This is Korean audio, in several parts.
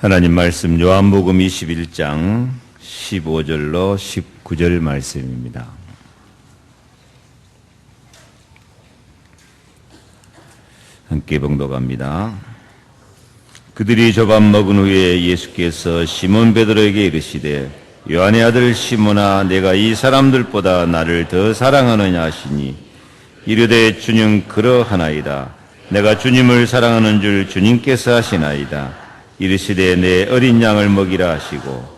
하나님 말씀 요한복음 21장 15절로 19절 말씀입니다. 함께 봉독합니다. 그들이 저 밥 먹은 후에 예수께서 시몬 베드로에게 이르시되 요한의 아들 시몬아 내가 이 사람들보다 나를 더 사랑하느냐 하시니 이르되 주님 그러하나이다. 내가 주님을 사랑하는 줄 주님께서 하시나이다. 이르시되 내 어린 양을 먹이라 하시고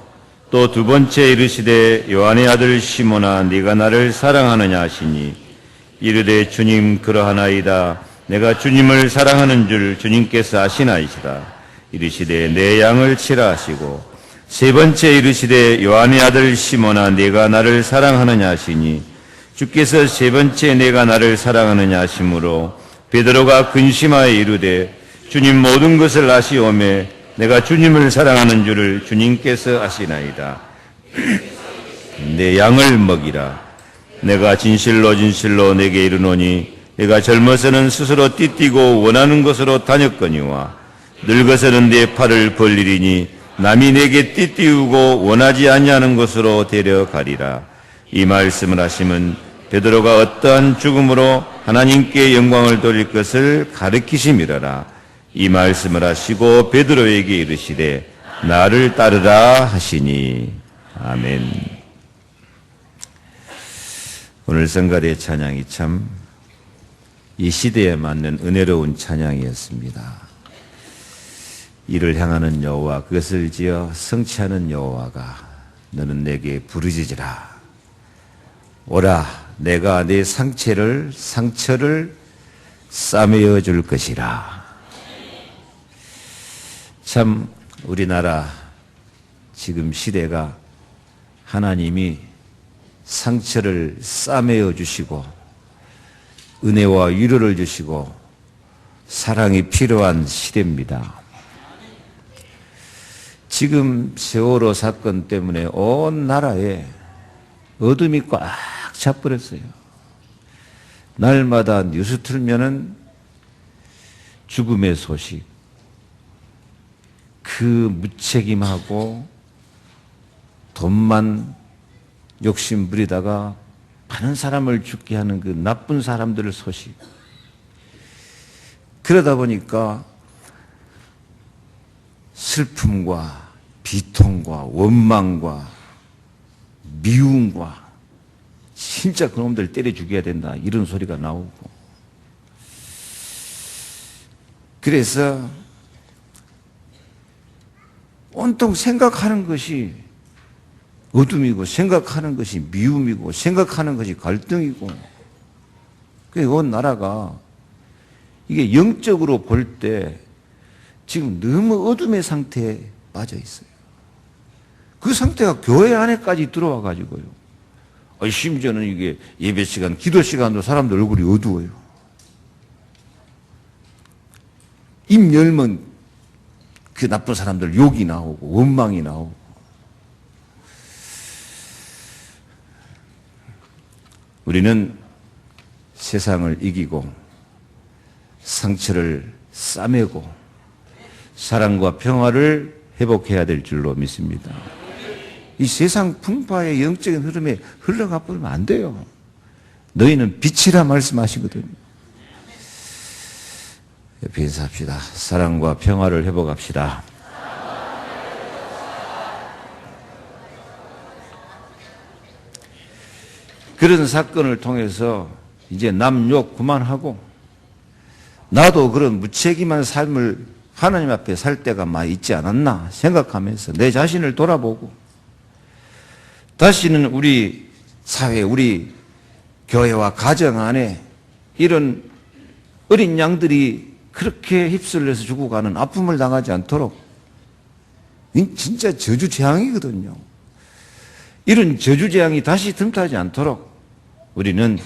또 두 번째 이르시되 요한의 아들 시몬아 네가 나를 사랑하느냐 하시니 이르되 주님 그러하나이다. 내가 주님을 사랑하는 줄 주님께서 아시나이시다. 이르시되 내 양을 치라 하시고 세 번째 이르시되 요한의 아들 시몬아 네가 나를 사랑하느냐 하시니 주께서 세 번째 내가 나를 사랑하느냐 하시므로 베드로가 근심하여 이르되 주님 모든 것을 아시오매 내가 주님을 사랑하는 줄을 주님께서 아시나이다. 내 양을 먹이라. 내가 진실로 진실로 내게 이르노니 내가 젊어서는 스스로 띠뛰고 원하는 곳으로 다녔거니와 늙어서는 내 팔을 벌리리니 남이 내게 띠띠우고 원하지 아니하는 곳으로 데려가리라. 이 말씀을 하시면 베드로가 어떠한 죽음으로 하나님께 영광을 돌릴 것을 가르치심이라라. 이 말씀을 하시고 베드로에게 이르시되 나를 따르라 하시니 아멘. 오늘 성가대 찬양이 참 이 시대에 맞는 은혜로운 찬양이었습니다. 이를 향하는 여호와 그것을 지어 성취하는 여호와가 너는 내게 부르짖으라. 오라 내가 내 상처를 싸매어 줄 것이라. 참 우리나라 지금 시대가 하나님이 상처를 싸매어 주시고 은혜와 위로를 주시고 사랑이 필요한 시대입니다. 지금 세월호 사건 때문에 온 나라에 어둠이 꽉 차버렸어요. 날마다 뉴스 틀면은 죽음의 소식, 그 무책임하고 돈만 욕심 부리다가 많은 사람을 죽게 하는 그 나쁜 사람들의 소식. 그러다 보니까 슬픔과 비통과 원망과 미움과 진짜 그놈들 때려 죽여야 된다 이런 소리가 나오고, 그래서 온통 생각하는 것이 어둠이고 생각하는 것이 미움이고 생각하는 것이 갈등이고, 그래서 온 나라가 이게 영적으로 볼 때 지금 너무 어둠의 상태에 빠져 있어요. 그 상태가 교회 안에까지 들어와 가지고요. 심지어는 이게 예배 시간, 기도 시간도 사람들 얼굴이 어두워요. 입 열면 그 나쁜 사람들 욕이 나오고 원망이 나오고. 우리는 세상을 이기고 상처를 싸매고 사랑과 평화를 회복해야 될 줄로 믿습니다. 이 세상 풍파의 영적인 흐름에 흘러가 버리면 안 돼요. 너희는 빛이라 말씀하시거든요. 옆에 인사합시다. 사랑과 평화를 회복합시다. 그런 사건을 통해서 이제 남 욕 그만하고 나도 그런 무책임한 삶을 하나님 앞에 살 때가 많이 있지 않았나 생각하면서 내 자신을 돌아보고 다시는 우리 사회, 우리 교회와 가정 안에 이런 어린 양들이 그렇게 휩쓸려서 죽어가는 아픔을 당하지 않도록, 진짜 저주재앙이거든요. 이런 저주재앙이 다시 틈타지 않도록 우리는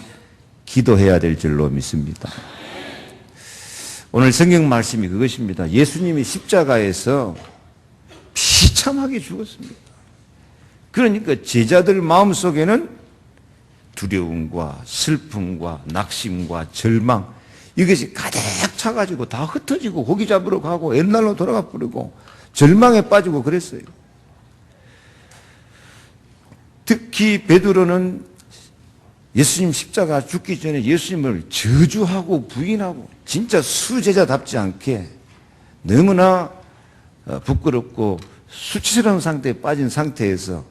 기도해야 될 줄로 믿습니다. 오늘 성경 말씀이 그것입니다. 예수님이 십자가에서 비참하게 죽었습니다. 그러니까 제자들 마음속에는 두려움과 슬픔과 낙심과 절망 이것이 가득 차가지고 다 흩어지고 고기 잡으러 가고 옛날로 돌아가 버리고 절망에 빠지고 그랬어요. 특히 베드로는 예수님 십자가 죽기 전에 예수님을 저주하고 부인하고 진짜 수제자답지 않게 너무나 부끄럽고 수치스러운 상태에 빠진 상태에서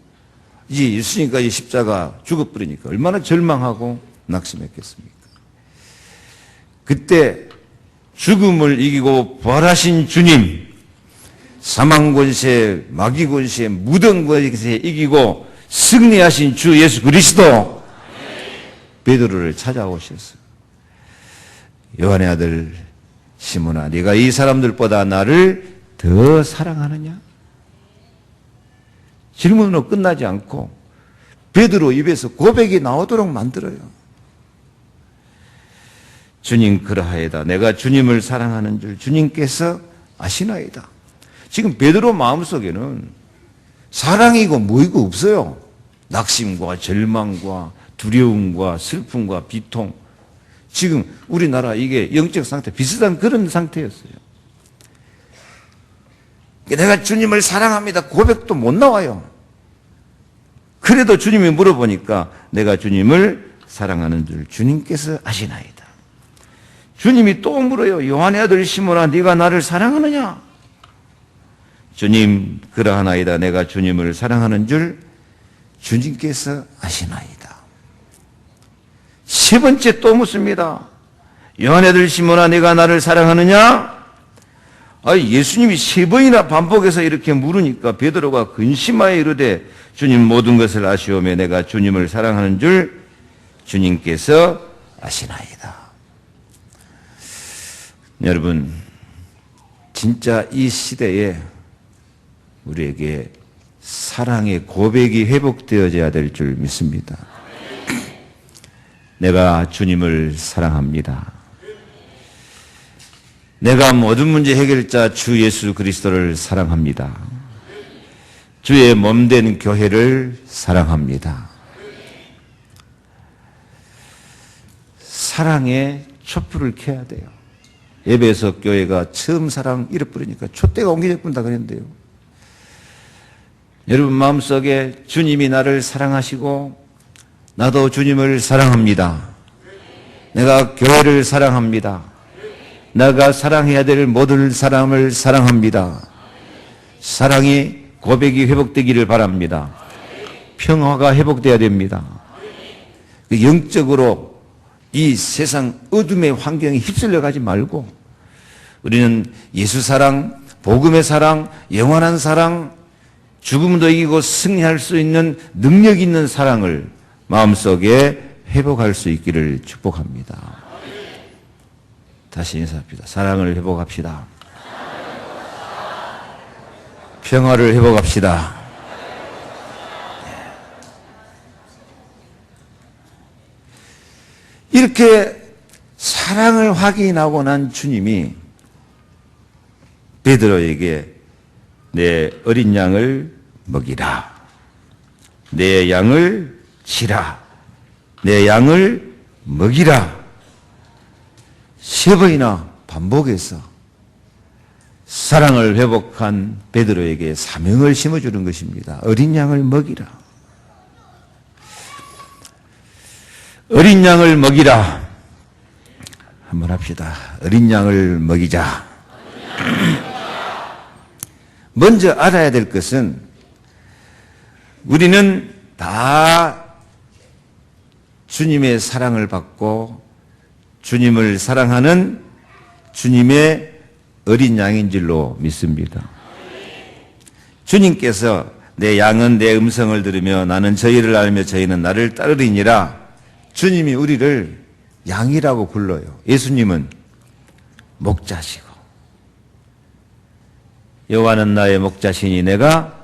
이제 예수님까지 십자가 죽어버리니까 얼마나 절망하고 낙심했겠습니까? 그때 죽음을 이기고 부활하신 주님, 사망 권세, 마귀 권세, 무덤 권세 이기고 승리하신 주 예수 그리스도 베드로를 찾아오셨어요. 요한의 아들 시몬아, 네가 이 사람들보다 나를 더 사랑하느냐? 질문으로 끝나지 않고 베드로 입에서 고백이 나오도록 만들어요. 주님 그러하이다. 내가 주님을 사랑하는 줄 주님께서 아시나이다. 지금 베드로 마음속에는 사랑이고 뭐이고 없어요. 낙심과 절망과 두려움과 슬픔과 비통. 지금 우리나라 이게 영적 상태 비슷한 그런 상태였어요. 내가 주님을 사랑합니다. 고백도 못 나와요. 그래도 주님이 물어보니까 내가 주님을 사랑하는 줄 주님께서 아시나이다. 주님이 또 물어요. 요한의 아들 시몬아, 네가 나를 사랑하느냐? 주님 그러하나이다. 내가 주님을 사랑하는 줄 주님께서 아시나이다. 세 번째 또 묻습니다. 요한의 아들 시몬아, 네가 나를 사랑하느냐? 예수님이 세 번이나 반복해서 이렇게 물으니까 베드로가 근심하여 이르되 주님 모든 것을 아시오매 내가 주님을 사랑하는 줄 주님께서 아시나이다. 여러분, 진짜 이 시대에 우리에게 사랑의 고백이 회복되어져야 될 줄 믿습니다. 내가 주님을 사랑합니다. 내가 모든 문제 해결자 주 예수 그리스도를 사랑합니다. 주의 몸된 교회를 사랑합니다. 사랑에 촛불을 켜야 돼요. 예배석 교회가 처음 사랑 잃어버리니까 촛대가 옮겨져버린다 그랬는데요. 여러분 마음속에 주님이 나를 사랑하시고 나도 주님을 사랑합니다. 내가 교회를 사랑합니다. 내가 사랑해야 될 모든 사람을 사랑합니다. 사랑이 고백이 회복되기를 바랍니다. 평화가 회복돼야 됩니다. 영적으로 이 세상 어둠의 환경에 휩쓸려 가지 말고 우리는 예수 사랑, 복음의 사랑, 영원한 사랑, 죽음도 이기고 승리할 수 있는 능력 있는 사랑을 마음속에 회복할 수 있기를 축복합니다. 다시 인사합니다. 사랑을 회복합시다. 평화를 회복합시다. 이렇게 사랑을 확인하고 난 주님이 베드로에게 내 어린 양을 먹이라. 내 양을 치라. 내 양을 먹이라. 세 번이나 반복해서 사랑을 회복한 베드로에게 사명을 심어주는 것입니다. 어린 양을 먹이라. 어린 양을 먹이라. 한번 합시다. 어린 양을 먹이자. 먼저 알아야 될 것은 우리는 다 주님의 사랑을 받고 주님을 사랑하는 주님의 어린 양인 줄로 믿습니다. 주님께서 내 양은 내 음성을 들으며 나는 저희를 알며 저희는 나를 따르리니라. 주님이 우리를 양이라고 불러요. 예수님은 목자시고 여호와는 나의 목자시니 내가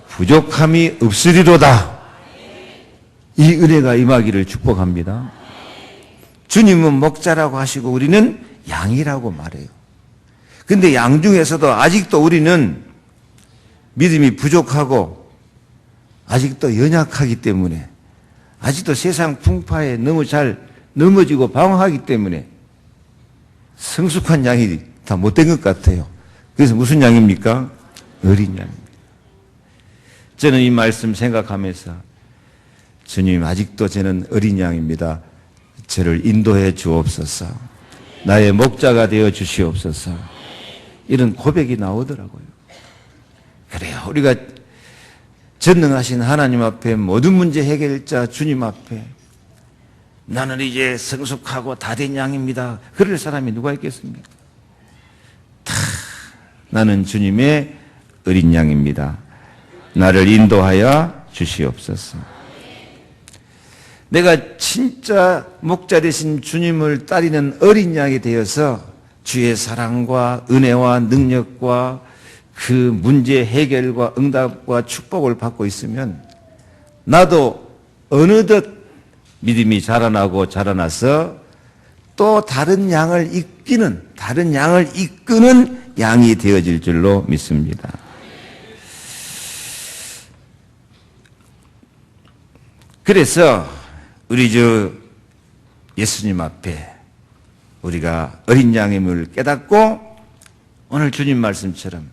부족함이 없으리로다. 이 은혜가 임하기를 축복합니다. 주님은 목자라고 하시고 우리는 양이라고 말해요. 근데 양 중에서도 아직도 우리는 믿음이 부족하고 아직도 연약하기 때문에 아직도 세상 풍파에 너무 잘 넘어지고 방황하기 때문에 성숙한 양이 다 못된 것 같아요. 그래서 무슨 양입니까? 어린 양입니다. 저는 이 말씀 생각하면서 주님, 아직도 저는 어린 양입니다. 저를 인도해 주옵소서. 나의 목자가 되어 주시옵소서. 이런 고백이 나오더라고요. 그래요. 우리가 전능하신 하나님 앞에 모든 문제 해결자 주님 앞에 나는 이제 성숙하고 다 된 양입니다. 그럴 사람이 누가 있겠습니까? 나는 주님의 어린 양입니다. 나를 인도하여 주시옵소서. 내가 진짜 목자 되신 주님을 따르는 어린 양이 되어서 주의 사랑과 은혜와 능력과 그 문제 해결과 응답과 축복을 받고 있으면 나도 어느덧 믿음이 자라나고 자라나서 또 다른 양을 이끄는 양이 되어질 줄로 믿습니다. 그래서 우리 예수님 앞에 우리가 어린 양임을 깨닫고 오늘 주님 말씀처럼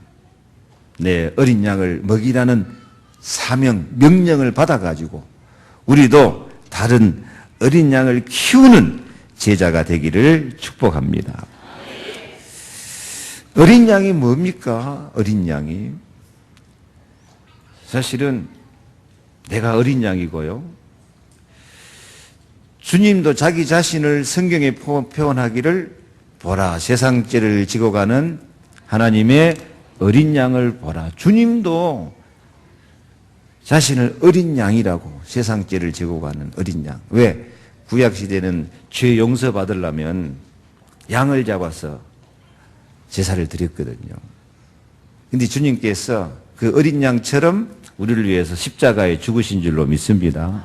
내 어린 양을 먹이라는 사명, 명령을 받아가지고 우리도 다른 어린 양을 키우는 제자가 되기를 축복합니다. 어린 양이 뭡니까? 어린 양이 사실은 내가 어린 양이고요. 주님도 자기 자신을 성경에 표현하기를 보라, 세상 죄를 지고 가는 하나님의 어린 양을 보라. 주님도 자신을 어린 양이라고, 세상 죄를 지고 가는 어린 양. 왜? 구약시대는 죄 용서 받으려면 양을 잡아서 제사를 드렸거든요. 근데 주님께서 그 어린 양처럼 우리를 위해서 십자가에 죽으신 줄로 믿습니다.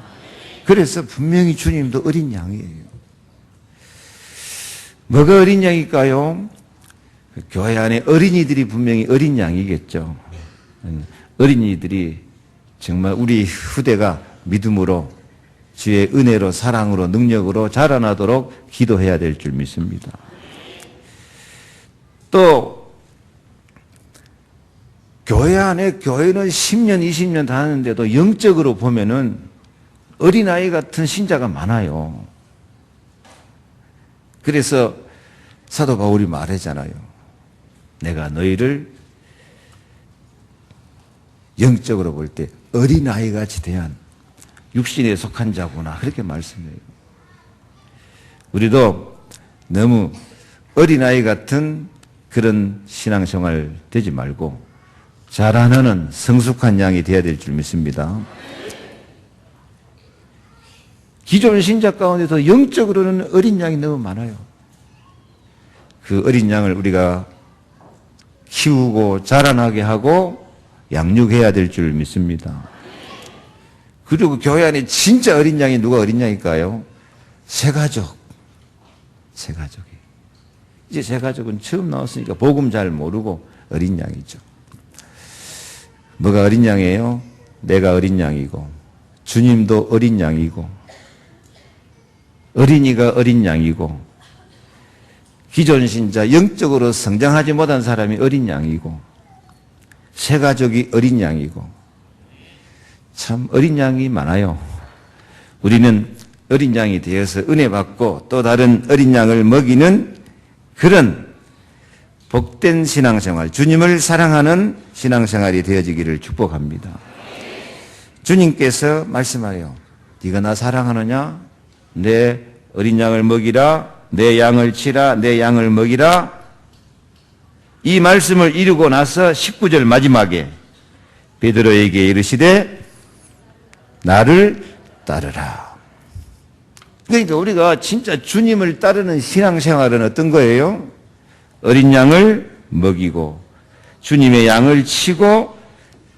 그래서 분명히 주님도 어린 양이에요. 뭐가 어린 양일까요? 교회 안에 어린이들이 분명히 어린 양이겠죠. 어린이들이 정말 우리 후대가 믿음으로 주의 은혜로 사랑으로 능력으로 자라나도록 기도해야 될 줄 믿습니다. 또 교회는 10년 20년 다녔는데도 영적으로 보면은 어린아이 같은 신자가 많아요. 그래서 사도 바울이 말하잖아요. 내가 너희를 영적으로 볼 때 어린아이같이 대한 육신에 속한 자구나, 그렇게 말씀해요. 우리도 너무 어린아이 같은 그런 신앙생활 되지 말고 자라나는 성숙한 양이 되어야 될 줄 믿습니다. 기존 신자 가운데서 영적으로는 어린 양이 너무 많아요. 그 어린 양을 우리가 키우고 자라나게 하고 양육해야 될 줄 믿습니다. 그리고 교회 안에 진짜 어린 양이 누가 어린 양일까요? 새가족이. 이제 새가족은 처음 나왔으니까 복음 잘 모르고 어린 양이죠. 뭐가 어린 양이에요? 내가 어린 양이고 주님도 어린 양이고 어린이가 어린 양이고 기존 신자 영적으로 성장하지 못한 사람이 어린 양이고 새가족이 어린 양이고 참 어린 양이 많아요. 우리는 어린 양이 되어서 은혜 받고 또 다른 어린 양을 먹이는 그런 복된 신앙생활, 주님을 사랑하는 신앙생활이 되어지기를 축복합니다. 주님께서 말씀하래요. 네가 나 사랑하느냐? 내 어린 양을 먹이라, 내 양을 치라, 내 양을 먹이라. 이 말씀을 이루고 나서 19절 마지막에 베드로에게 이르시되 나를 따르라. 그러니까 우리가 진짜 주님을 따르는 신앙생활은 어떤 거예요? 어린 양을 먹이고 주님의 양을 치고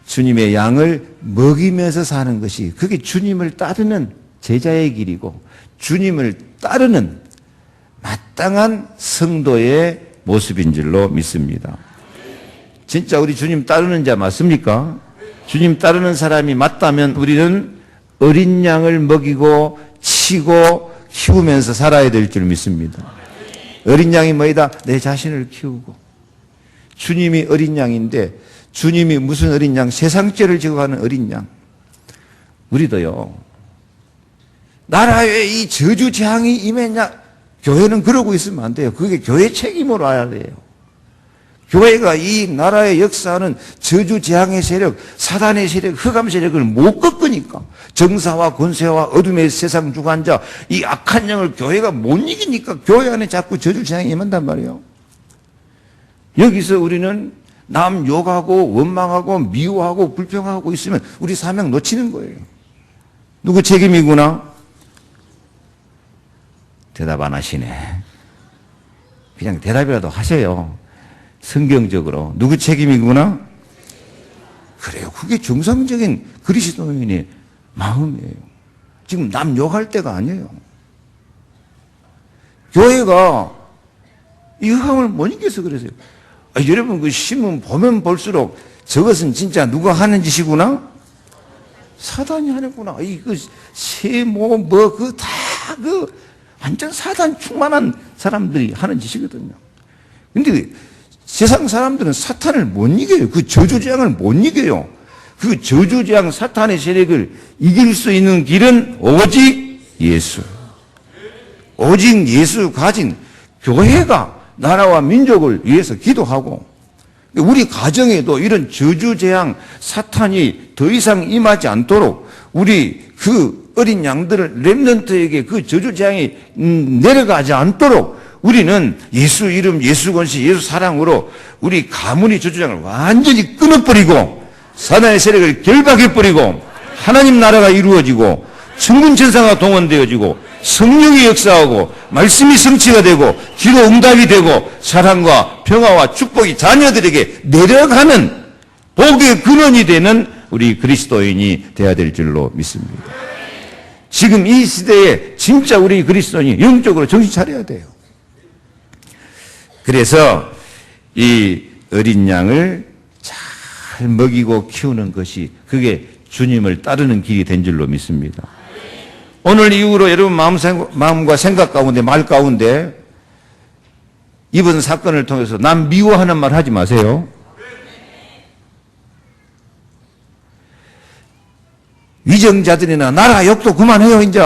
주님의 양을 먹이면서 사는 것이, 그게 주님을 따르는 제자의 길이고 주님을 따르는 마땅한 성도의 모습인 줄로 믿습니다. 진짜 우리 주님 따르는 자 맞습니까? 주님 따르는 사람이 맞다면 우리는 어린 양을 먹이고 치고 키우면서 살아야 될 줄 믿습니다. 어린 양이 뭐이다? 내 자신을 키우고. 주님이 어린 양인데 주님이 무슨 어린 양? 세상죄를 지고 가는 어린 양. 우리도요, 나라에 이 저주 재앙이 임했냐? 교회는 그러고 있으면 안 돼요. 그게 교회 책임으로 와야 돼요. 교회가 이 나라에 역사하는 저주 재앙의 세력, 사단의 세력, 흑암 세력을 못 꺾으니까, 정사와 권세와 어둠의 세상 주관자, 이 악한 영을 교회가 못 이기니까 교회 안에 자꾸 저주 재앙이 임한단 말이에요. 여기서 우리는 남 욕하고 원망하고 미워하고 불평하고 있으면 우리 사명 놓치는 거예요. 누구 책임이구나? 대답 안 하시네. 그냥 대답이라도 하세요. 성경적으로. 누구 책임이구나? 그래요. 그게 정상적인 그리스도인의 마음이에요. 지금 남 욕할 때가 아니에요. 교회가 이 흑암을 못 이겨서 그러세요. 여러분 그 신문 보면 볼수록 저것은 진짜 누가 하는 짓이구나? 사단이 하는구나. 이거 세모 완전 사단 충만한 사람들이 하는 짓이거든요. 근데 세상 사람들은 사탄을 못 이겨요. 그 저주재앙을 못 이겨요. 그 저주재앙 사탄의 세력을 이길 수 있는 길은 오직 예수. 오직 예수 가진 교회가 나라와 민족을 위해서 기도하고, 우리 가정에도 이런 저주재앙 사탄이 더 이상 임하지 않도록 우리 그 어린 양들을 렘넌트에게 그 저주재앙이 내려가지 않도록 우리는 예수 이름, 예수 권세, 예수 사랑으로 우리 가문의 저주장을 완전히 끊어버리고 사단의 세력을 결박해버리고 하나님 나라가 이루어지고 천군 천사가 동원되어지고 성령이 역사하고 말씀이 성취가 되고 기도 응답이 되고 사랑과 평화와 축복이 자녀들에게 내려가는 복의 근원이 되는 우리 그리스도인이 되어야 될 줄로 믿습니다. 지금 이 시대에 진짜 우리 그리스도인이 영적으로 정신 차려야 돼요. 그래서 이 어린 양을 잘 먹이고 키우는 것이 그게 주님을 따르는 길이 된 줄로 믿습니다. 오늘 이후로 여러분 마음과 생각 가운데 말 가운데 이번 사건을 통해서 남 미워하는 말 하지 마세요. 위정자들이나 나라 욕도 그만해요. 이제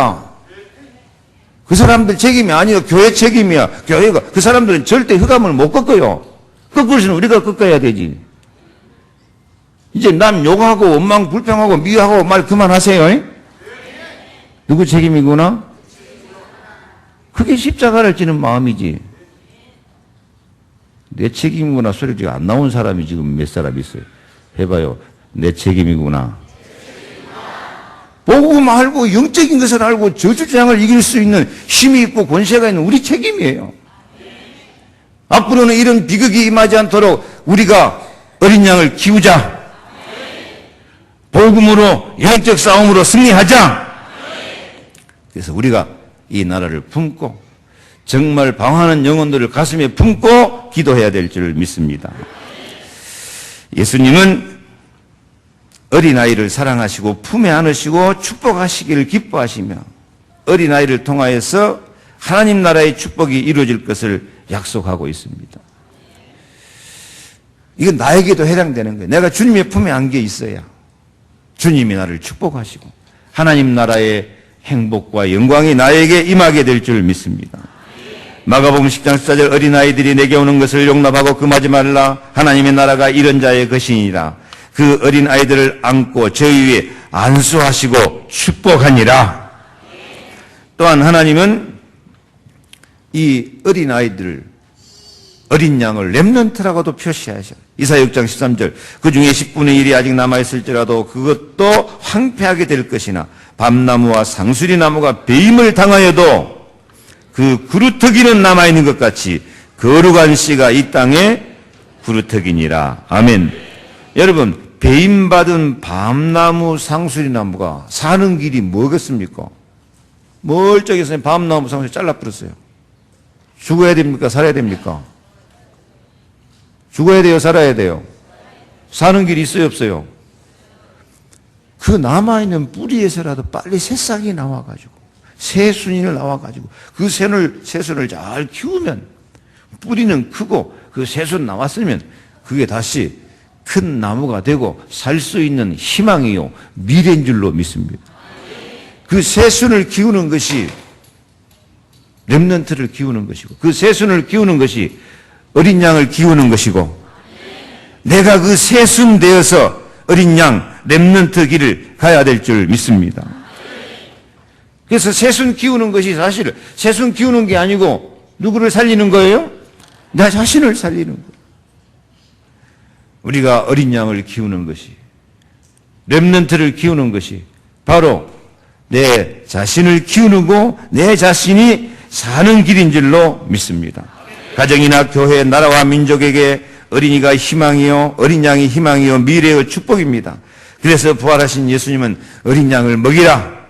그 사람들 책임이 아니에요. 교회 책임이야. 교회가 그 사람들은 절대 흑암을 못 꺾어요. 꺾을 수는 우리가 꺾어야 되지. 이제 남 욕하고 원망 불평하고 미워하고 말 그만하세요. 누구 책임이구나? 그게 십자가를 지는 마음이지. 내 책임이구나 소리가 안 나온 사람이 지금 몇 사람 있어요. 해봐요. 내 책임이구나. 보고 말고 영적인 것을 알고 저주재앙을 이길 수 있는 힘이 있고 권세가 있는 우리 책임이에요. 앞으로는 이런 비극이 임하지 않도록 우리가 어린 양을 키우자. 복음으로 영적 싸움으로 승리하자. 그래서 우리가 이 나라를 품고 정말 방황하는 영혼들을 가슴에 품고 기도해야 될 줄 믿습니다. 예수님은 어린아이를 사랑하시고 품에 안으시고 축복하시기를 기뻐하시며 어린아이를 통하여서 하나님 나라의 축복이 이루어질 것을 약속하고 있습니다. 이건 나에게도 해당되는 거예요. 내가 주님의 품에 안겨 있어야 주님이 나를 축복하시고 하나님 나라의 행복과 영광이 나에게 임하게 될 줄 믿습니다. 마가복음 10장 14절 어린아이들이 내게 오는 것을 용납하고 금하지 말라. 하나님의 나라가 이런 자의 것이니라. 그 어린아이들을 안고 저희 위에 안수하시고 축복하니라. 또한 하나님은 이 어린아이들을 어린 양을 렘넌트라고도 표시하셔. 이사야 6장 13절 그 중에 10분의 1이 아직 남아있을지라도 그것도 황폐하게 될 것이나 밤나무와 상수리나무가 배임을 당하여도 그 구루터기는 남아있는 것 같이 거룩한 씨가 이 땅에 구루터기니라. 아멘. 여러분 배임받은 밤나무 상수리나무가 사는 길이 뭐겠습니까? 멀쩡해서 밤나무 상수리 잘라버렸어요. 죽어야 됩니까? 살아야 됩니까? 죽어야 돼요? 살아야 돼요? 사는 길이 있어요? 없어요? 그 남아있는 뿌리에서라도 빨리 새싹이 나와가지고 새순이 나와가지고 그 새순을 잘 키우면 뿌리는 크고 그 새순 나왔으면 그게 다시 큰 나무가 되고 살 수 있는 희망이요 미래인 줄로 믿습니다. 그 새순을 키우는 것이 렘넌트를 키우는 것이고, 그 새순을 키우는 것이 어린 양을 키우는 것이고, 내가 그 새순 되어서 어린 양 렘넌트 길을 가야 될 줄 믿습니다. 그래서 새순 키우는 것이 사실 새순 키우는 게 아니고 누구를 살리는 거예요? 나 자신을 살리는 거예요. 우리가 어린 양을 키우는 것이, 렘넌트를 키우는 것이 바로 내 자신을 키우는 거, 내 자신이 사는 길인 줄로 믿습니다. 가정이나 교회, 나라와 민족에게 어린이가 희망이요, 어린 양이 희망이요, 미래의 축복입니다. 그래서 부활하신 예수님은 어린 양을 먹이라,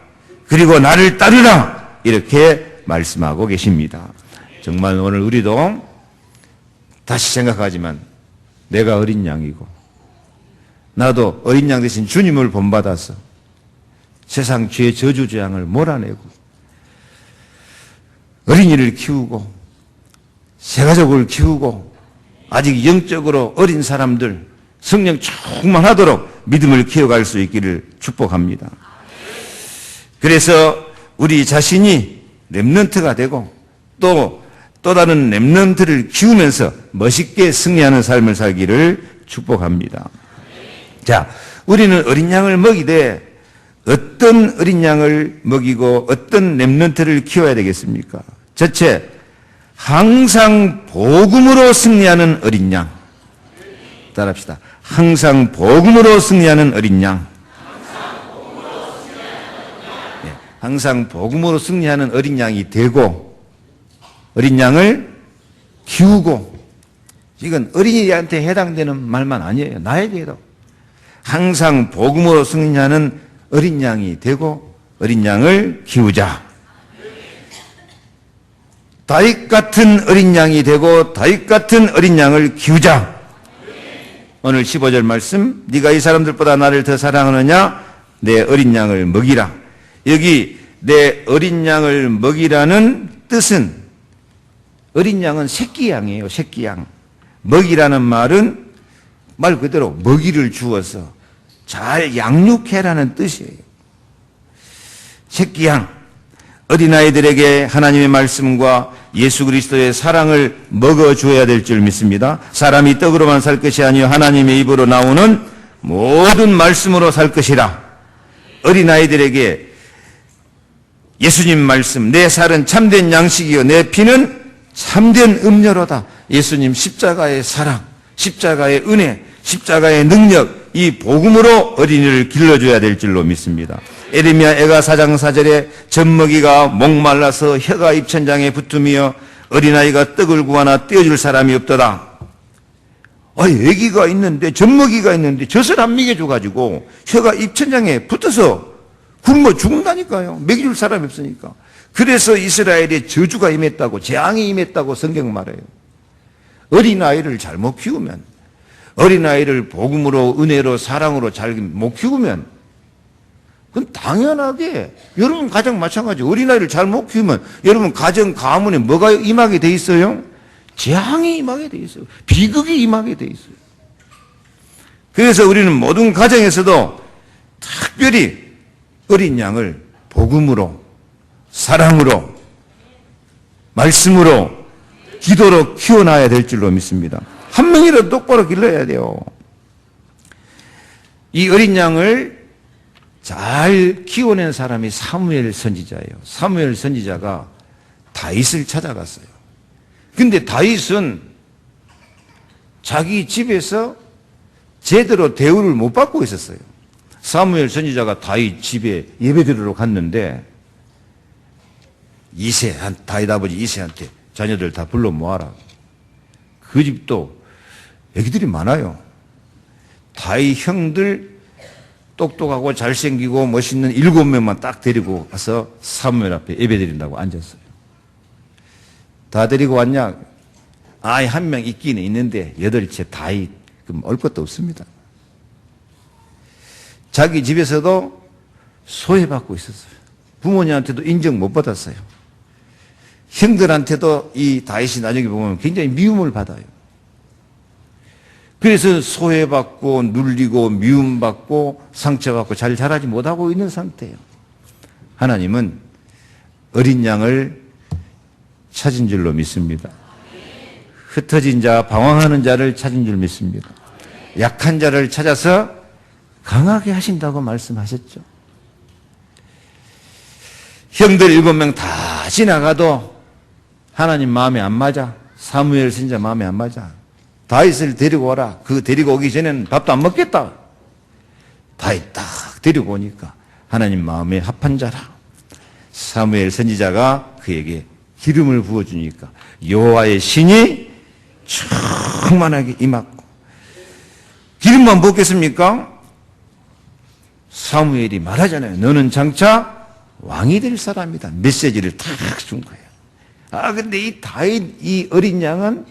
그리고 나를 따르라, 이렇게 말씀하고 계십니다. 정말 오늘 우리도 다시 생각하지만 내가 어린 양이고, 나도 어린 양 대신 주님을 본받아서 세상 죄의 저주재앙을 몰아내고 어린이를 키우고 새가족을 키우고 아직 영적으로 어린 사람들 성령 충만하도록 믿음을 키워갈 수 있기를 축복합니다. 그래서 우리 자신이 렘넌트가 되고 또 다른 렘넌트를 키우면서 멋있게 승리하는 삶을 살기를 축복합니다. 자, 우리는 어린 양을 먹이되 어떤 어린 양을 먹이고 어떤 렘넌트를 키워야 되겠습니까? 첫째, 항상 복음으로 승리하는 어린 양. 따라합시다. 항상 복음으로 승리하는 어린 양. 네, 항상 복음으로 승리하는 어린 양이 되고 어린 양을 키우고, 이건 어린이한테 해당되는 말만 아니에요. 나에게도 항상 복음으로 승리하는 어린 양이 되고 어린 양을 키우자. 다윗 같은 어린 양이 되고 다윗 같은 어린 양을 키우자. 오늘 15절 말씀, 네가 이 사람들보다 나를 더 사랑하느냐? 내 어린 양을 먹이라. 여기 내 어린 양을 먹이라는 뜻은, 어린 양은 새끼 양이에요. 새끼 양. 먹이라는 말은 말 그대로 먹이를 주어서 잘 양육해라는 뜻이에요. 새끼 양, 어린아이들에게 하나님의 말씀과 예수 그리스도의 사랑을 먹어줘야 될 줄 믿습니다. 사람이 떡으로만 살 것이 아니요 하나님의 입으로 나오는 모든 말씀으로 살 것이라. 어린아이들에게 예수님 말씀, 내 살은 참된 양식이요 내 피는 참된 음료로다. 예수님 십자가의 사랑, 십자가의 은혜, 십자가의 능력, 이 복음으로 어린이를 길러줘야 될 줄로 믿습니다. 에레미야 애가 4장 4절에 젖먹이가 목말라서 혀가 입천장에 붙으며 어린아이가 떡을 구하나 떼어줄 사람이 없더라. 애기가 있는데, 젖먹이가 있는데 젖을 안 먹여줘가지고 혀가 입천장에 붙어서 굶어 죽는다니까요. 먹여줄 사람이 없으니까. 그래서 이스라엘에 저주가 임했다고, 재앙이 임했다고 성경 말해요. 어린아이를 잘못 키우면, 어린아이를 복음으로, 은혜로, 사랑으로 잘 못 키우면, 그건 당연하게 여러분 가정 마찬가지. 어린아이를 잘못 키우면 여러분 가정, 가문에 뭐가 임하게 돼 있어요? 재앙이 임하게 돼 있어요. 비극이 임하게 돼 있어요. 그래서 우리는 모든 가정에서도 특별히 어린 양을 복음으로, 사랑으로, 말씀으로, 기도로 키워놔야 될 줄로 믿습니다. 한 명이라도 똑바로 길러야 돼요. 이 어린 양을 잘 키워낸 사람이 사무엘 선지자예요. 사무엘 선지자가 다윗을 찾아갔어요. 근데 다윗은 자기 집에서 제대로 대우를 못 받고 있었어요. 사무엘 선지자가 다윗 집에 예배드리러 갔는데 다윗 아버지 이새한테 자녀들 다 불러 모아라. 그 집도 애기들이 많아요. 다윗 형들 똑똑하고 잘생기고 멋있는 7명만 딱 데리고 가서 사무엘 앞에 예배드린다고 앉았어요. 다 데리고 왔냐? 아이 한 명 있기는 있는데 8채 다윗, 그럼 올 것도 없습니다. 자기 집에서도 소외받고 있었어요. 부모님한테도 인정 못 받았어요. 형들한테도 이 다윗이 나중에 보면 굉장히 미움을 받아요. 그래서 소외받고 눌리고 미움받고 상처받고 잘 자라지 못하고 있는 상태예요. 하나님은 어린 양을 찾은 줄로 믿습니다. 흩어진 자, 방황하는 자를 찾은 줄 믿습니다. 약한 자를 찾아서 강하게 하신다고 말씀하셨죠. 형들 7명 다 지나가도 하나님 마음에 안 맞아. 사무엘 선지자 마음에 안 맞아. 다윗을 데리고 와라. 그 데리고 오기 전에는 밥도 안 먹겠다. 다윗 딱 데리고 오니까 하나님 마음에 합한 자라. 사무엘 선지자가 그에게 기름을 부어주니까 여호와의 신이 충만하게 임하고, 기름만 붓겠습니까? 사무엘이 말하잖아요. 너는 장차 왕이 될 사람이다. 메시지를 탁 준 거예요. 근데 이 다윗, 이 어린 양은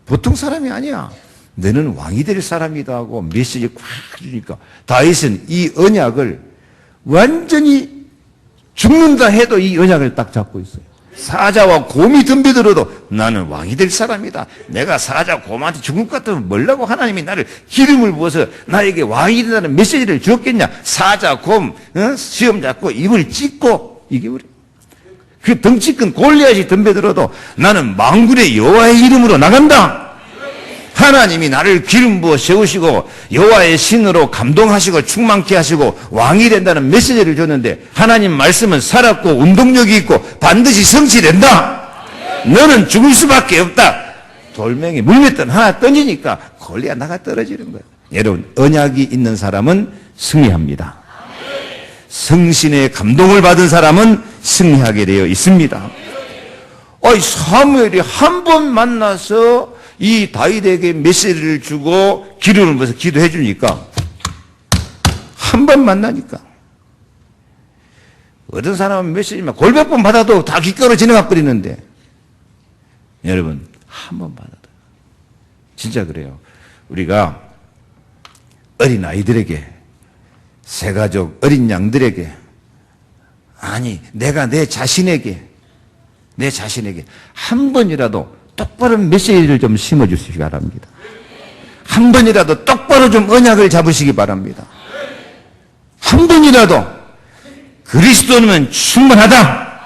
보통 사람이 아니야. 너는 왕이 될 사람이다 하고 메시지 꽉 주니까 다윗은 이 언약을 완전히 죽는다 해도 이 언약을 딱 잡고 있어요. 사자와 곰이 덤벼들어도 나는 왕이 될 사람이다. 내가 사자 곰한테 죽을 것 같으면 뭐라고 하나님이 나를 기름을 부어서 나에게 왕이 된다는 메시지를 주었겠냐. 사자, 곰, 시험 잡고 입을 찢고, 이게 우리 그 덩치 큰 골리앗이 덤벼들어도 나는 만군의 여호와의 이름으로 나간다. 하나님이 나를 기름 부어 세우시고 여호와의 신으로 감동하시고 충만케 하시고 왕이 된다는 메시지를 줬는데, 하나님 말씀은 살았고 운동력이 있고 반드시 성취된다. 너는 죽을 수밖에 없다. 돌멩이 물맷돈 하나 던지니까 골리앗 나가 떨어지는 거예요. 여러분, 언약이 있는 사람은 승리합니다. 성신의 감동을 받은 사람은 승리하게 되어 있습니다. 사무엘이 한 번 만나서 이 다윗에게 메시지를 주고 기름을 부어서 기도해 주니까, 한 번 만나니까, 어떤 사람은 메시지만 골몇 번 받아도 다 귓가로 지나가 버리는데, 여러분, 한 번 받아도 진짜 그래요. 우리가 어린 아이들에게, 새가족 어린 양들에게, 아니 내가 내 자신에게 한 번이라도 똑바로 메시지를 좀 심어주시기 바랍니다. 한 번이라도 똑바로 좀 언약을 잡으시기 바랍니다. 한 번이라도 그리스도는 충분하다.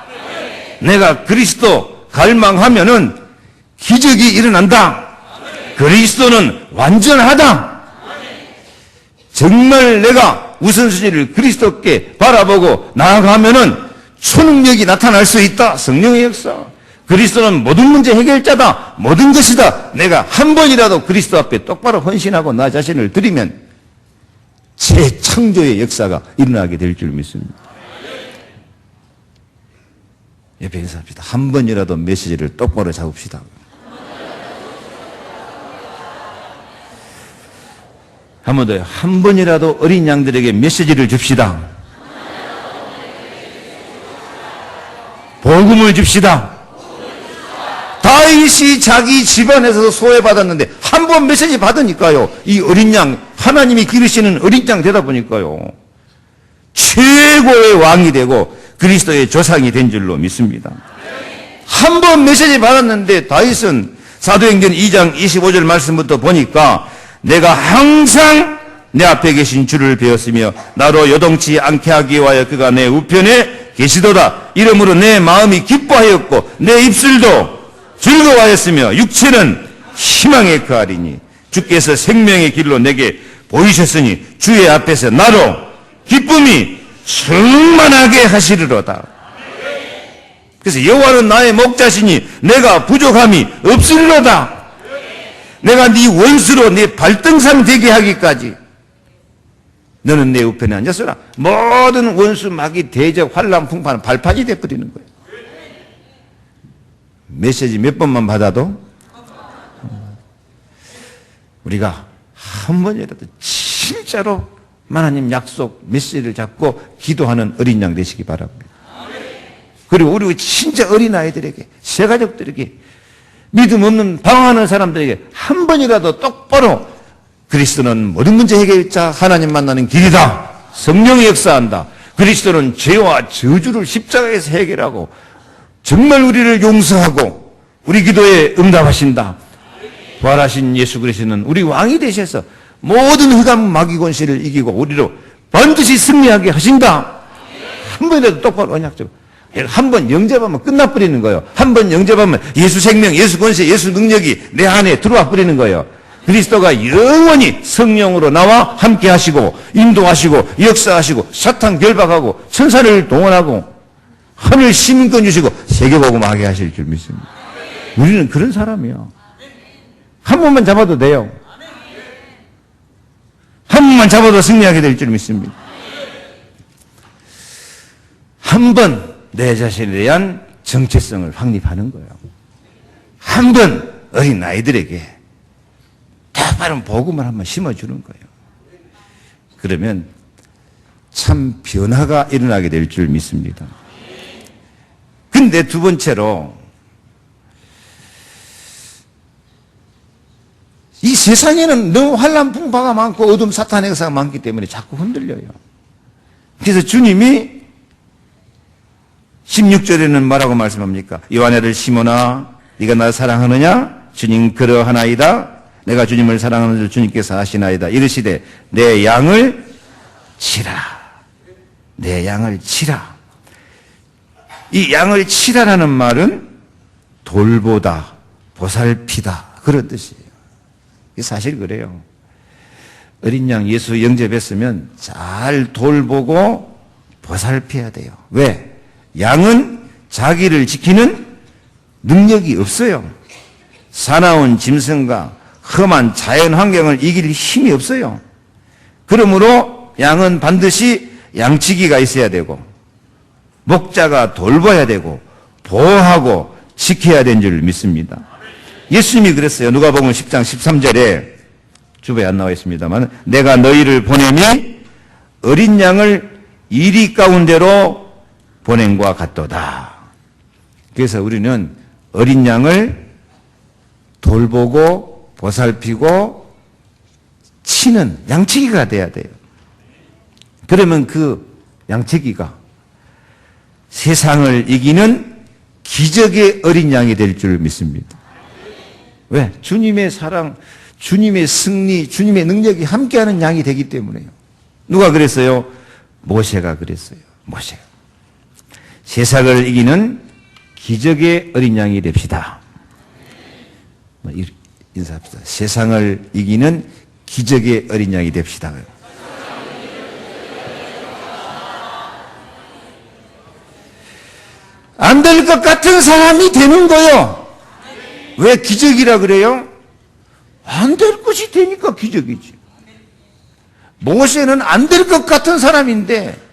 내가 그리스도 갈망하면은 기적이 일어난다. 그리스도는 완전하다. 정말 내가 우선순위를 그리스도께 바라보고 나아가면은 초능력이 나타날 수 있다. 성령의 역사. 그리스도는 모든 문제 해결자다. 모든 것이다. 내가 한 번이라도 그리스도 앞에 똑바로 헌신하고 나 자신을 드리면 재창조의 역사가 일어나게 될 줄 믿습니다. 옆에 인사합시다. 한 번이라도 메시지를 똑바로 잡읍시다. 한 번 더요. 한 번이라도 어린 양들에게 메시지를 줍시다. 복음을 줍시다. 다윗이 자기 집안에서 소외받았는데 한 번 메시지 받으니까요, 이 어린 양, 하나님이 기르시는 어린 양 되다 보니까요, 최고의 왕이 되고 그리스도의 조상이 된 줄로 믿습니다. 한 번 메시지 받았는데 다윗은 사도행전 2장 25절 말씀부터 보니까, 내가 항상 내 앞에 계신 주를 배웠으며 나로 요동치 않게 하기 위하여 그가 내 우편에 계시도다. 이러므로 내 마음이 기뻐하였고 내 입술도 즐거워하였으며 육체는 희망에 거하리니 주께서 생명의 길로 내게 보이셨으니 주의 앞에서 나로 기쁨이 충만하게 하시리로다. 그래서 여호와는 나의 목자시니 내가 부족함이 없으리로다. 내가 네 원수로 네 발등상 되게 하기까지 너는 내 우편에 앉았으라. 모든 원수 마귀 대적 환난 풍파는 발판이 되어버리는 거예요. 메시지 몇 번만 받아도 우리가 한 번이라도 진짜로 하나님 약속 메시지를 잡고 기도하는 어린 양 되시기 바랍니다. 그리고 우리 진짜 어린아이들에게, 새가족들에게, 믿음 없는 방황하는 사람들에게 한 번이라도 똑바로 그리스도는 모든 문제 해결자, 하나님 만나는 길이다. 성령이 역사한다. 그리스도는 죄와 저주를 십자가에서 해결하고 정말 우리를 용서하고 우리 기도에 응답하신다. 부활하신 예수 그리스도는 우리 왕이 되셔서 모든 흑암 마귀 권세를 이기고 우리로 반드시 승리하게 하신다. 한 번이라도 똑바로 언약적으로. 한 번 영접하면 끝나버리는 거예요. 한 번 영접하면 예수 생명, 예수 권세, 예수 능력이 내 안에 들어와 버리는 거예요. 그리스도가 영원히 성령으로 나와 함께 하시고 인도하시고 역사하시고 사탄 결박하고 천사를 동원하고 하늘 시민권 주시고 세계복음하게 하실 줄 믿습니다. 우리는 그런 사람이요. 한 번만 잡아도 돼요. 한 번만 잡아도 승리하게 될 줄 믿습니다. 한 번 내 자신에 대한 정체성을 확립하는 거예요. 한 번 어린 아이들에게 바른 복음을 한번 심어주는 거예요. 그러면 참 변화가 일어나게 될 줄 믿습니다. 근데 두 번째로 이 세상에는 너무 환난 풍파가 많고 어둠 사탄의 역사가 많기 때문에 자꾸 흔들려요. 그래서 주님이 16절에는 뭐라고 말씀합니까? 요한의 아들 시몬아 네가 나를 사랑하느냐? 주님 그러하나이다. 내가 주님을 사랑하는 줄 주님께서 아시나이다. 이르시되 내 양을 치라. 내 양을 치라. 이 양을 치라라는 말은 돌보다, 보살피다 그런 뜻이에요. 사실 그래요. 어린 양 예수 영접했으면 잘 돌보고 보살펴야 돼요. 왜? 양은 자기를 지키는 능력이 없어요. 사나운 짐승과 험한 자연 환경을 이길 힘이 없어요. 그러므로 양은 반드시 양치기가 있어야 되고 목자가 돌봐야 되고 보호하고 지켜야 되는 줄 믿습니다. 예수님이 그랬어요. 누가복음 10장 13절에 주보에 안 나와 있습니다만 내가 너희를 보내니 어린 양을 이리 가운데로 보냄과 같도다. 그래서 우리는 어린 양을 돌보고 보살피고 치는 양치기가 돼야 돼요. 그러면 그 양치기가 세상을 이기는 기적의 어린 양이 될 줄 믿습니다. 왜? 주님의 사랑, 주님의 승리, 주님의 능력이 함께하는 양이 되기 때문에요. 누가 그랬어요? 모세가 그랬어요. 모세가. 세상을 이기는 기적의 어린 양이 됩시다. 인사합시다. 세상을 이기는 기적의 어린 양이 됩시다. 안 될 것 같은 사람이 되는 거요. 왜 기적이라 그래요? 안 될 것이 되니까 기적이지. 모세는 안 될 것 같은 사람인데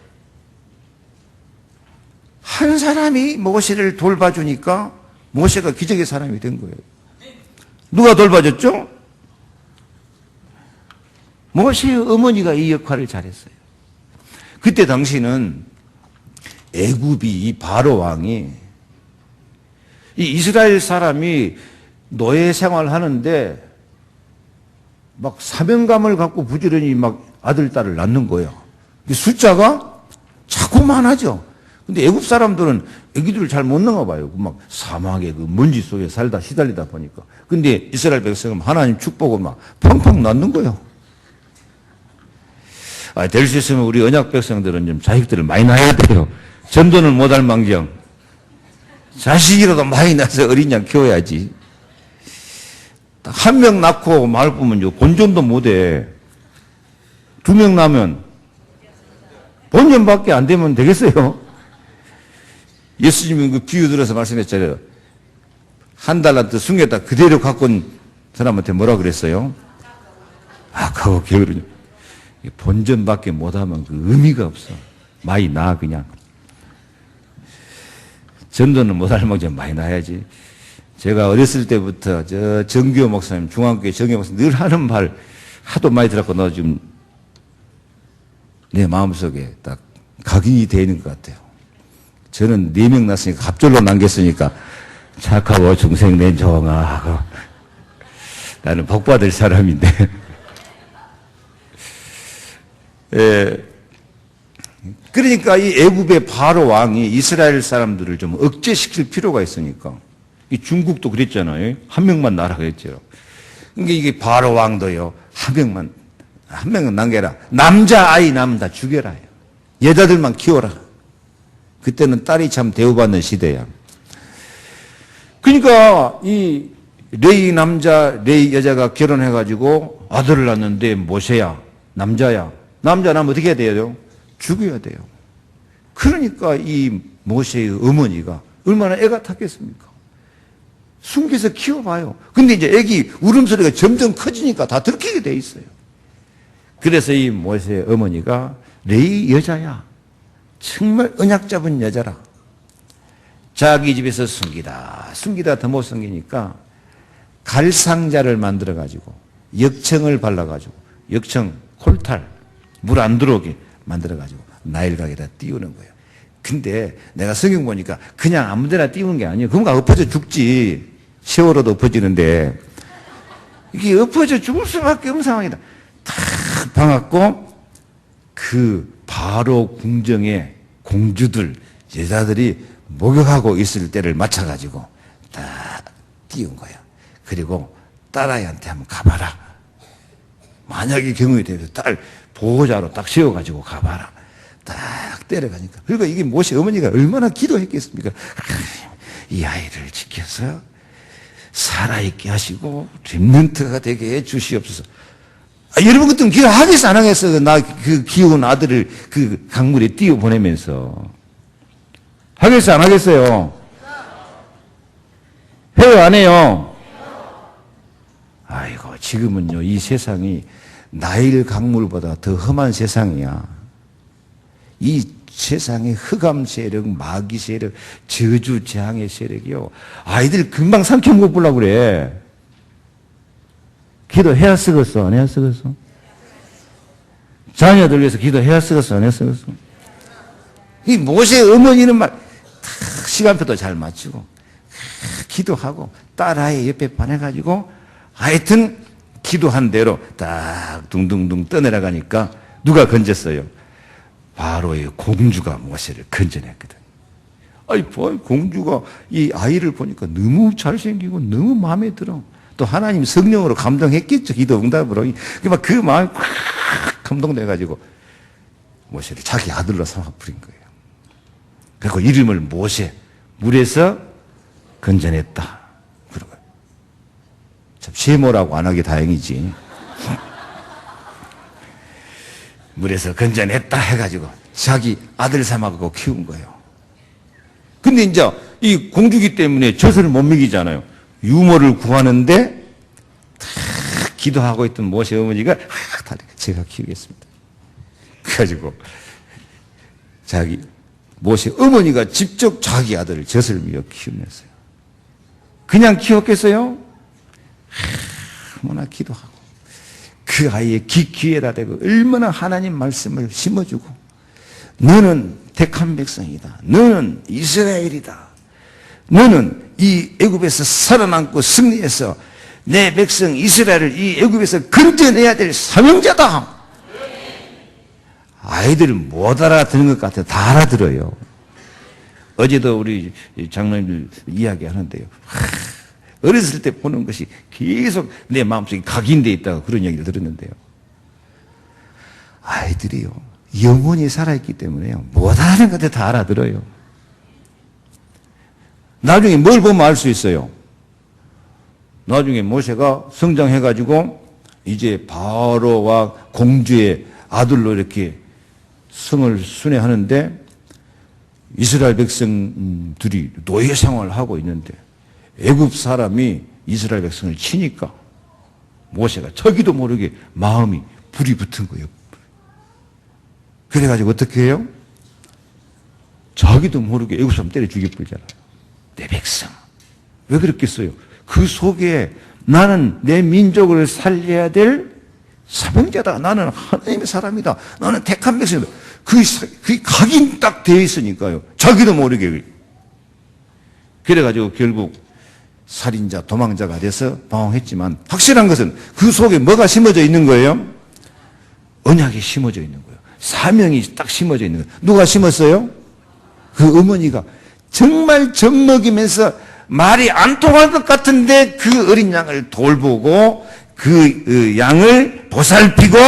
한 사람이 모세를 돌봐주니까 모세가 기적의 사람이 된 거예요. 누가 돌봐줬죠? 모세의 어머니가 이 역할을 잘했어요. 그때 당시는 애굽이 이 바로 왕이 이 이스라엘 사람이 노예 생활하는데 막 사명감을 갖고 부지런히 막 아들, 딸을 낳는 거예요. 숫자가 자꾸 많아져. 근데 애굽 사람들은 애기들을 잘 못 낳아 봐요. 막 사막의 그 먼지 속에 살다 시달리다 보니까. 근데 이스라엘 백성은 하나님 축복을 막 팡팡 낳는 거예요. 될 수 있으면 우리 언약 백성들은 좀 자식들을 많이 낳아야 돼요. 전도는 못할 망정. 자식이라도 많이 낳아서 어린 양 키워야지. 한 명 낳고 말 보면 본전도 못해. 2명 낳으면 본전밖에 안 되면 되겠어요? 예수님은 그 비유 들어서 말씀했잖아요. 한 달란트 숨겼다 그대로 갖고 온 사람한테 뭐라 그랬어요? 악하고 게으르냐. 본전밖에 못하면 그 의미가 없어. 많이 낳아 그냥. 전도는 못할 망정 많이 낳아야지. 제가 어렸을 때부터 저 정규호 목사님, 중앙교회 정규호 목사님 늘 하는 말 하도 많이 들었고 너 지금 내 마음속에 딱 각인이 되어 있는 것 같아요. 저는 4명 낳았으니까 갑절로 남겼으니까 착하고 중생된 종아 나는 복받을 사람인데 그러니까 이 애굽의 바로 왕이 이스라엘 사람들을 좀 억제시킬 필요가 있으니까 이 중국도 그랬잖아요. 한 명만 나라 그랬죠. 그러니까 이게 바로 왕도요. 한 명은 남겨라. 남자아이 남은 다 죽여라. 여자들만 키워라. 그때는 딸이 참 대우받는 시대야. 그러니까 이 레이 여자가 결혼해가지고 아들을 낳는데 모세야, 남자야. 남자 낳으면 어떻게 해야 돼요? 죽여야 돼요. 그러니까 이 모세의 어머니가 얼마나 애가 탔겠습니까? 숨겨서 키워봐요. 근데 이제 애기 울음소리가 점점 커지니까 다 들키게 돼 있어요. 그래서 이 모세의 어머니가 레이 여자야. 정말 언약 잡은 여자라. 자기 집에서 숨기다 더 못 숨기니까 갈상자를 만들어가지고 역청을 발라가지고 역청, 콜탈, 물 안 들어오게 만들어가지고 나일강에다 띄우는 거예요. 근데 내가 성경 보니까 그냥 아무 데나 띄우는 게 아니에요. 그런가 엎어져 죽지. 세월호도 엎어지는데 이게 엎어져 죽을 수밖에 없는 상황이다. 다 방았고 그 바로 궁정에 공주들, 여자들이 목욕하고 있을 때를 맞춰가지고 딱 띄운 거야. 그리고 딸아이한테 한번 가봐라. 만약에 경우에 대해서 딸 보호자로 딱 세워가지고 가봐라. 딱 때려가니까. 그러니까 이게 모세 어머니가 얼마나 기도했겠습니까? 이 아이를 지켜서 살아있게 하시고 렘넌트가 되게 해 주시옵소서. 여러분 같으면 기도하겠어 안 하겠어? 나 그 귀여운 아들을 그 강물에 띄워 보내면서 하겠어 안 하겠어요? 해요 안 해요? 아이고 지금은요 이 세상이 나일 강물보다 더 험한 세상이야. 이 세상의 흑암 세력, 마귀 세력, 저주 재앙의 세력이요. 아이들 금방 삼켜 먹으려고 그래. 기도해야 쓰겠어? 안 해야 쓰겠어? 자녀들 위해서 기도해야 쓰겠어? 안 해야 쓰겠어? 이 모세 어머니는 막 시간표도 잘 맞추고 기도하고 딸아이 옆에 반해가지고 하여튼 기도한 대로 딱 둥둥둥 떠내려가니까 누가 건졌어요? 바로의 공주가 모세를 건져냈거든. 아이, 공주가 이 아이를 보니까 너무 잘생기고 너무 마음에 들어. 또 하나님 성령으로 감동했겠죠. 기도 응답으로. 그 마음이 팍 감동돼가지고 모세를 자기 아들로 삼아 부린 거예요. 그리고 이름을 모세, 물에서 건져냈다. 그러고 참 세모라고 안 하기 다행이지. 물에서 건져냈다 해가지고 자기 아들 삼아갖고 키운 거예요. 근데 이제 이 공주기 때문에 젖을 못 먹이잖아요. 유모를 구하는데 탁 기도하고 있던 모세 어머니가 제가 키우겠습니다. 그래가지고 자기 모세 어머니가 직접 자기 아들을 젖을 미어 키우면서요. 그냥 키웠겠어요? 얼마나 기도하고 그 아이의 귀에다 대고 얼마나 하나님 말씀을 심어주고 너는 택한 백성이다. 너는 이스라엘이다. 너는 이 애굽에서 살아남고 승리해서 내 백성 이스라엘을 이 애굽에서 건져내야 될 사명자다. 아이들 못 알아듣는 것 같아요. 다 알아들어요. 어제도 우리 장로님들 이야기하는데요. 어렸을 때 보는 것이 계속 내 마음속에 각인되어 있다고 그런 얘기를 들었는데요. 아이들이요. 영혼이 살아있기 때문에요. 못 알아듣는 것 같아요. 다 알아들어요. 나중에 뭘 보면 알 수 있어요. 나중에 모세가 성장해가지고 이제 바로와 공주의 아들로 이렇게 성을 순회하는데 이스라엘 백성들이 노예 생활을 하고 있는데 애굽 사람이 이스라엘 백성을 치니까 모세가 저기도 모르게 마음이 불이 붙은 거예요. 그래가지고 어떻게 해요? 자기도 모르게 애굽 사람 때려 죽여버리잖아요. 내 백성. 왜 그랬겠어요? 그 속에 나는 내 민족을 살려야 될 사명자다. 나는 하나님의 사람이다. 나는 택한 백성이다. 그게 각인 딱 되어 있으니까요. 자기도 모르게. 그래가지고 결국 살인자, 도망자가 돼서 방황했지만 확실한 것은 그 속에 뭐가 심어져 있는 거예요? 언약이 심어져 있는 거예요. 사명이 딱 심어져 있는 거예요. 누가 심었어요? 그 어머니가 정말 젖먹이면서 말이 안 통할 것 같은데 그 어린 양을 돌보고 그 양을 보살피고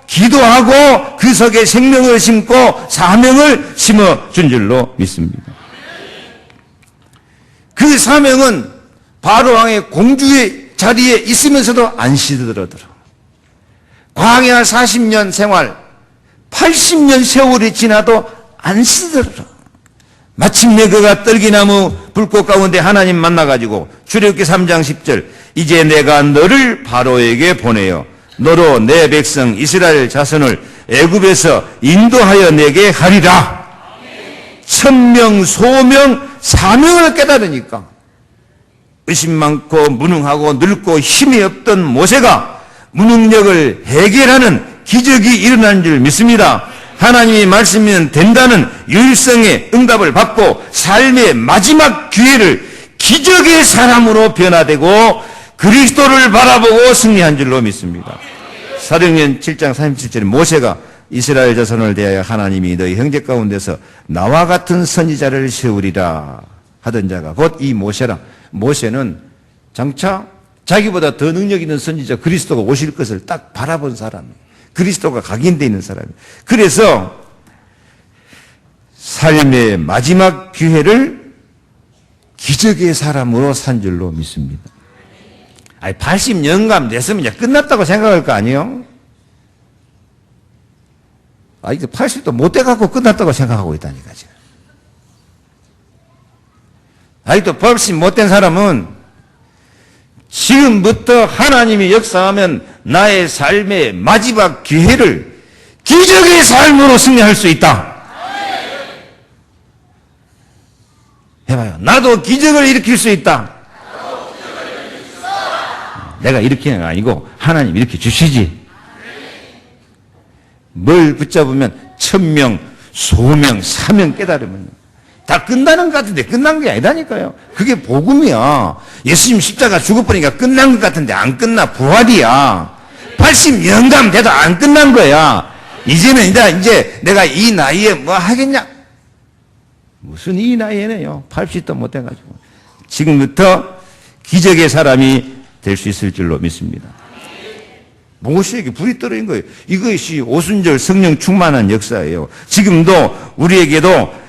기도하고 그 속에 생명을 심고 사명을 심어준 줄로 믿습니다. 그 사명은 바로왕의 공주의 자리에 있으면서도 안 시들어들어. 광야 40년 생활, 80년 세월이 지나도 안 시들어. 마침내 그가 떨기나무 불꽃 가운데 하나님 만나가지고 출애굽기 3장 10절 이제 내가 너를 바로에게 보내어 너로 내 백성 이스라엘 자손을 애굽에서 인도하여 내게 하리라. 천명 소명 사명을 깨달으니까 의심 많고 무능하고 늙고 힘이 없던 모세가 무능력을 해결하는 기적이 일어난 줄 믿습니다. 하나님이 말씀이면 된다는 유일성의 응답을 받고 삶의 마지막 기회를 기적의 사람으로 변화되고 그리스도를 바라보고 승리한 줄로 믿습니다. 사도행전 7장 37절에 모세가 이스라엘 자손을 대하여 하나님이 너희 형제 가운데서 나와 같은 선지자를 세우리라 하던 자가 곧 이 모세라. 모세는 장차 자기보다 더 능력 있는 선지자 그리스도가 오실 것을 딱 바라본 사람, 그리스도가 각인되어 있는 사람. 그래서 삶의 마지막 기회를 기적의 사람으로 산 줄로 믿습니다. 80년간 됐으면 이제 끝났다고 생각할 거 아니에요? 이제 80도 못 돼갖고 끝났다고 생각하고 있다니까, 지금. 아직도 80 못된 사람은 지금부터 하나님이 역사하면 나의 삶의 마지막 기회를 기적의 삶으로 승리할 수 있다. 해봐요. 나도 기적을 일으킬 수 있다. 내가 일으키는 게 아니고 하나님 일으켜 주시지. 뭘 붙잡으면 천명, 소명, 사명 깨달으면 다 끝나는 것 같은데 끝난 게 아니라니까요. 그게 복음이야. 예수님 십자가 죽어버리니까 끝난 것 같은데 안 끝나. 부활이야. 80년간 돼도 안 끝난 거야. 이제는 이제 내가 이 나이에 뭐 하겠냐. 무슨 이 나이에는요. 80도 못 돼가지고. 지금부터 기적의 사람이 될 수 있을 줄로 믿습니다. 모세에게 불이 떨어진 거예요. 이것이 오순절 성령 충만한 역사예요. 지금도 우리에게도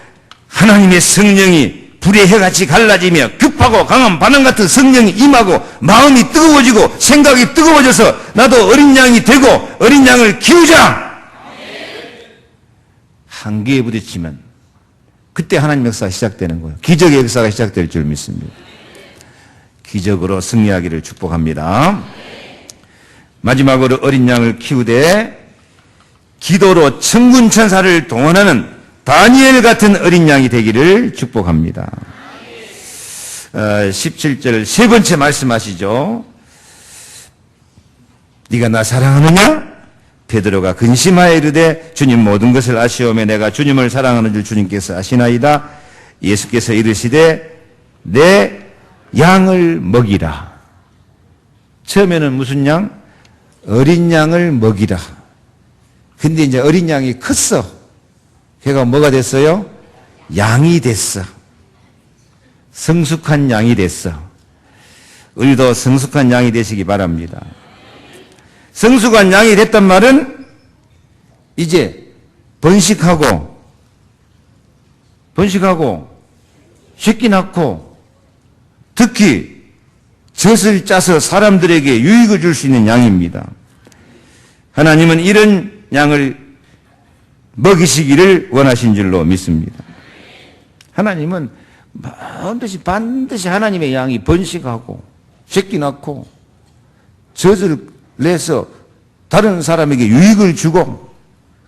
하나님의 성령이 불의 해같이 갈라지며 급하고 강한 바람 같은 성령이 임하고 마음이 뜨거워지고 생각이 뜨거워져서 나도 어린 양이 되고 어린 양을 키우자. 한계에 부딪히면 그때 하나님 역사가 시작되는 거예요. 기적의 역사가 시작될 줄 믿습니다. 기적으로 승리하기를 축복합니다. 마지막으로 어린 양을 키우되 기도로 천군 천사를 동원하는 다니엘 같은 어린 양이 되기를 축복합니다. 17절 세 번째 말씀하시죠. 네가 나 사랑하느냐? 베드로가 근심하여 이르되 주님 모든 것을 아시오매 내가 주님을 사랑하는 줄 주님께서 아시나이다. 예수께서 이르시되 내 양을 먹이라. 처음에는 무슨 양? 어린 양을 먹이라. 근데 이제 어린 양이 컸어. 걔가 뭐가 됐어요? 양이 됐어. 성숙한 양이 됐어. 우리도 성숙한 양이 되시기 바랍니다. 성숙한 양이 됐단 말은 이제 번식하고 새끼 낳고 특히 젖을 짜서 사람들에게 유익을 줄 수 있는 양입니다. 하나님은 이런 양을 먹이시기를 원하신 줄로 믿습니다. 하나님은 반드시 하나님의 양이 번식하고 새끼 낳고 젖을 내서 다른 사람에게 유익을 주고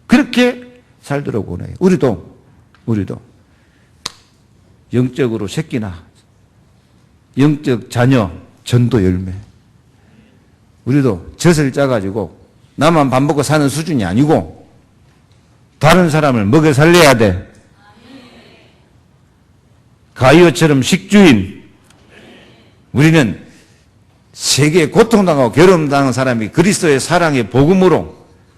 그렇게 살도록 원해요. 우리도 영적으로 새끼나 영적 자녀 전도 열매. 우리도 젖을 짜가지고 나만 밥 먹고 사는 수준이 아니고 다른 사람을 먹여 살려야 돼. 가이오처럼 식주인. 우리는 세계에 고통당하고 괴로움당한 사람이 그리스도의 사랑의 복음으로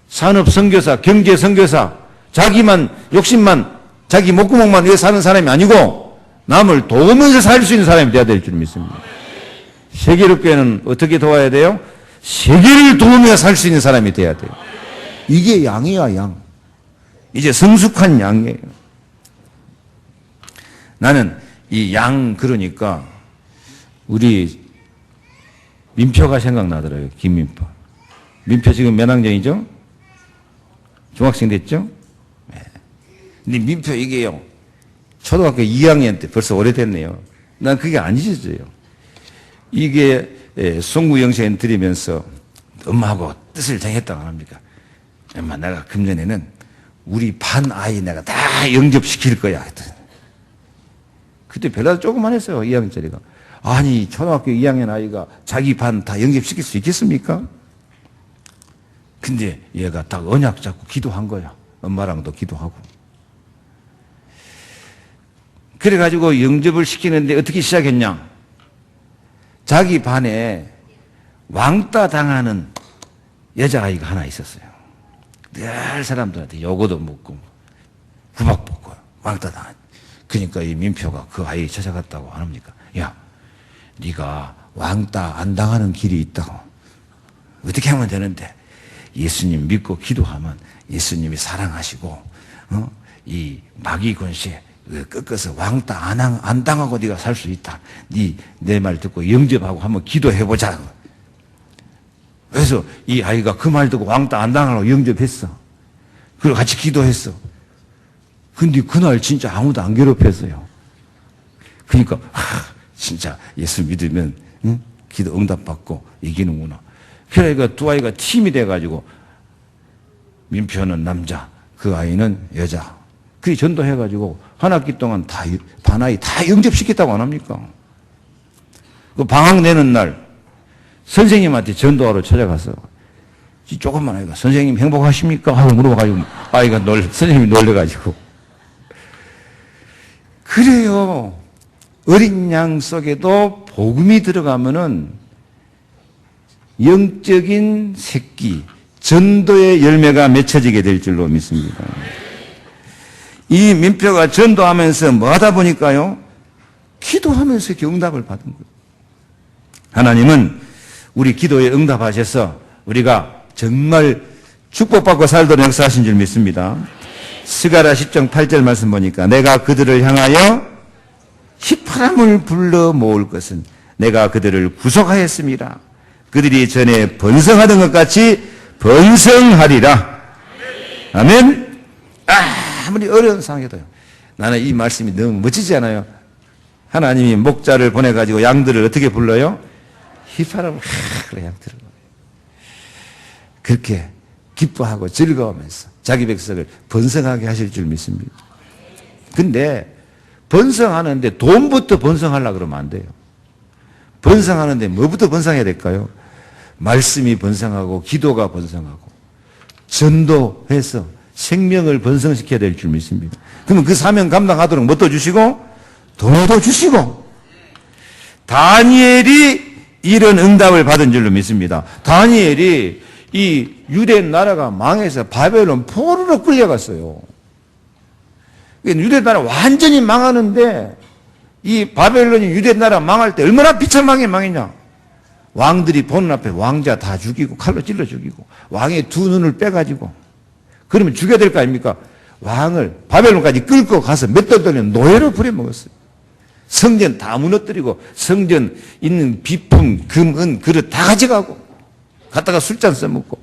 산업 선교사, 경제 선교사, 자기만 욕심만 자기 목구멍만 위해 사는 사람이 아니고 남을 도우면서 살 수 있는 사람이 되어야 될 줄 믿습니다. 세계롭게는 어떻게 도와야 돼요? 세계를 도우며 살 수 있는 사람이 돼야 돼요. 이게 양이야, 양. 이제 성숙한 양이에요. 나는 이 양 그러니까 우리 민표가 생각나더라고요. 김민표. 민표 지금 몇 학년이죠? 중학생 됐죠? 네. 근데 민표 이게요. 초등학교 2학년 때 벌써 오래됐네요. 난 그게 안 잊어져요. 이게 송구 영신 드리면서 엄마하고 뜻을 정했다고 합니까? 엄마 내가 금년에는 우리 반 아이 내가 다 영접시킬 거야. 그때 별로 조금만 했어요. 2학년짜리가. 아니 초등학교 2학년 아이가 자기 반 다 영접시킬 수 있겠습니까? 근데 얘가 딱 언약 잡고 기도한 거야. 엄마랑도 기도하고. 그래가지고 영접을 시키는데 어떻게 시작했냐? 자기 반에 왕따 당하는 여자아이가 하나 있었어요. 늘 사람들한테 요거도 묻고 구박 받고 왕따 당한. 그러니까 이 민표가 그 아이 찾아갔다고 안 합니까? 야, 네가 왕따 안 당하는 길이 있다고. 어떻게 하면 되는데? 예수님 믿고 기도하면 예수님이 사랑하시고 이 마귀 권세 꺾어서 왕따 안 당하고 네가 살 수 있다. 내 말 듣고 영접하고 한번 기도해보자. 그래서 이 아이가 그 말 듣고 왕따 안 당하려고 영접했어. 그리고 같이 기도했어. 근데 그날 진짜 아무도 안 괴롭혔어요. 그러니까 진짜 예수 믿으면 기도 응답받고 이기는구나. 그러니까 두 아이가 팀이 돼가지고 민표는 남자, 그 아이는 여자. 그게 전도해가지고 한 학기 동안 다 반아이 다 영접시켰다고 안 합니까? 그 방학 내는 날 선생님한테 전도하러 찾아가서 조금만 아이가 선생님 행복하십니까? 하고 물어봐가지고 아이가 선생님이 놀래가지고 그래요. 어린 양 속에도 복음이 들어가면은 영적인 새끼, 전도의 열매가 맺혀지게 될 줄로 믿습니다. 이 민표가 전도하면서 뭐 하다 보니까요, 기도하면서 이렇게 응답을 받은 거예요. 하나님은 우리 기도에 응답하셔서 우리가 정말 축복받고 살도록 역사하신 줄 믿습니다. 스가랴 10장 8절 말씀 보니까 내가 그들을 향하여 휘파람을 불러 모을 것은 내가 그들을 구속하였습니다. 그들이 전에 번성하던 것 같이 번성하리라. 아멘. 아무리 어려운 상황에도요. 나는 이 말씀이 너무 멋지지 않아요? 하나님이 목자를 보내가지고 양들을 어떻게 불러요? 휘파람을 그래 양들을 그렇게 기뻐하고 즐거워하면서 자기 백성을 번성하게 하실 줄 믿습니다. 근데 번성하는데 돈부터 번성하려고 그러면 안 돼요. 번성하는데 뭐부터 번성해야 될까요? 말씀이 번성하고 기도가 번성하고 전도해서 생명을 번성시켜야 될 줄 믿습니다. 그러면 그 사명 감당하도록 뭣도 주시고 돈도 주시고 다니엘이 이런 응답을 받은 줄로 믿습니다. 다니엘이 이 유대 나라가 망해서 바벨론 포로로 끌려갔어요. 유대 나라 완전히 망하는데 이 바벨론이 유대 나라 망할 때 얼마나 비참하게 망했냐. 왕들이 보는 앞에 왕자 다 죽이고 칼로 찔러 죽이고 왕의 두 눈을 빼가지고 그러면 죽여야 될 거 아닙니까? 왕을 바벨론까지 끌고 가서 몇 달 동안 노예로 부려먹었어요. 성전 다 무너뜨리고 성전 있는 비품, 금, 은, 그릇 다 가져가고 갖다가 술잔 써먹고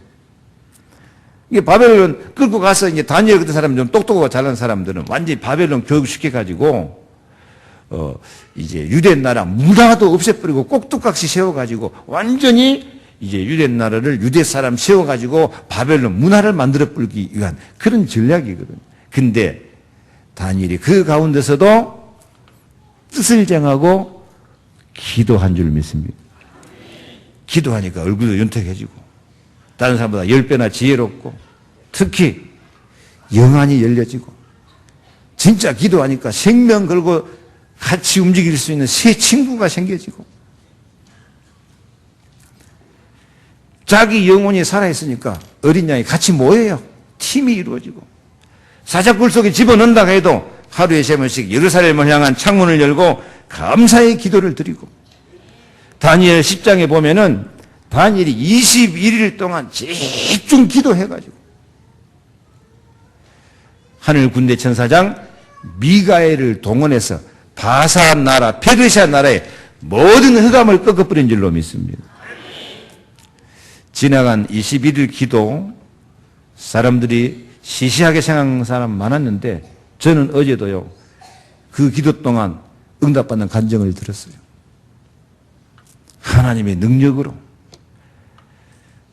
이게 바벨론 끌고 가서 이제 다니엘 같은 사람 좀 똑똑하고 잘난 사람들은 완전히 바벨론 교육시켜가지고 이제 유대 나라 문화도 없애버리고 꼭두각시 세워가지고 완전히 이제 유대 나라를 유대 사람 세워가지고 바벨론 문화를 만들어 버리기 위한 그런 전략이거든요. 근데 다니엘이 그 가운데서도 뜻을 정하고 기도한 줄 믿습니다. 기도하니까 얼굴도 윤택해지고 다른 사람보다 10배나 지혜롭고 특히 영안이 열려지고 진짜 기도하니까 생명 걸고 같이 움직일 수 있는 새 친구가 생겨지고 자기 영혼이 살아있으니까 어린 양이 같이 모여요. 팀이 이루어지고 사자굴 속에 집어넣는다고 해도 하루에 3번씩 예루살렘을 향한 창문을 열고 감사의 기도를 드리고 다니엘 10장에 보면은 다니엘이 21일 동안 집중 기도해가지고 하늘 군대 천사장 미가엘을 동원해서 바사 나라, 페르시아 나라의 모든 흑암을 꺾어버린 줄로 믿습니다. 지나간 21일 기도, 사람들이 시시하게 생각하는 사람 많았는데 저는 어제도요, 그 기도 동안 응답받는 간증을 들었어요. 하나님의 능력으로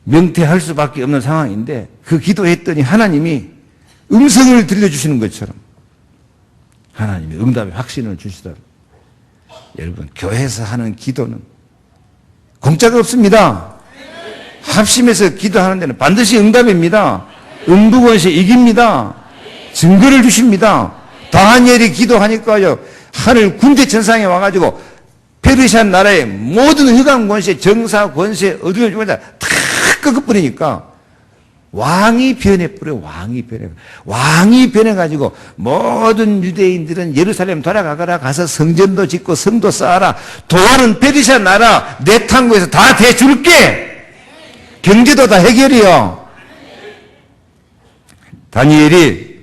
명퇴할 수밖에 없는 상황인데 그 기도했더니 하나님이 음성을 들려주시는 것처럼 하나님이 응답의 확신을 주시더라고요. 여러분, 교회에서 하는 기도는 공짜가 없습니다. 합심해서 기도하는 데는 반드시 응답입니다. 음부권세 이깁니다. 증거를 주십니다. 다니엘이 기도하니까요, 하늘 군대 천상에 와가지고 페르시아 나라의 모든 흑암 권세, 정사 권세, 어디를 주고 다 꺾어버리니까 왕이 변해버려요. 왕이 변해가지고 모든 유대인들은 예루살렘 돌아가거라, 가서 성전도 짓고 성도 쌓아라, 돈은 페르시아 나라 내 탕구에서 다 대줄게, 경제도 다 해결이요. 다니엘이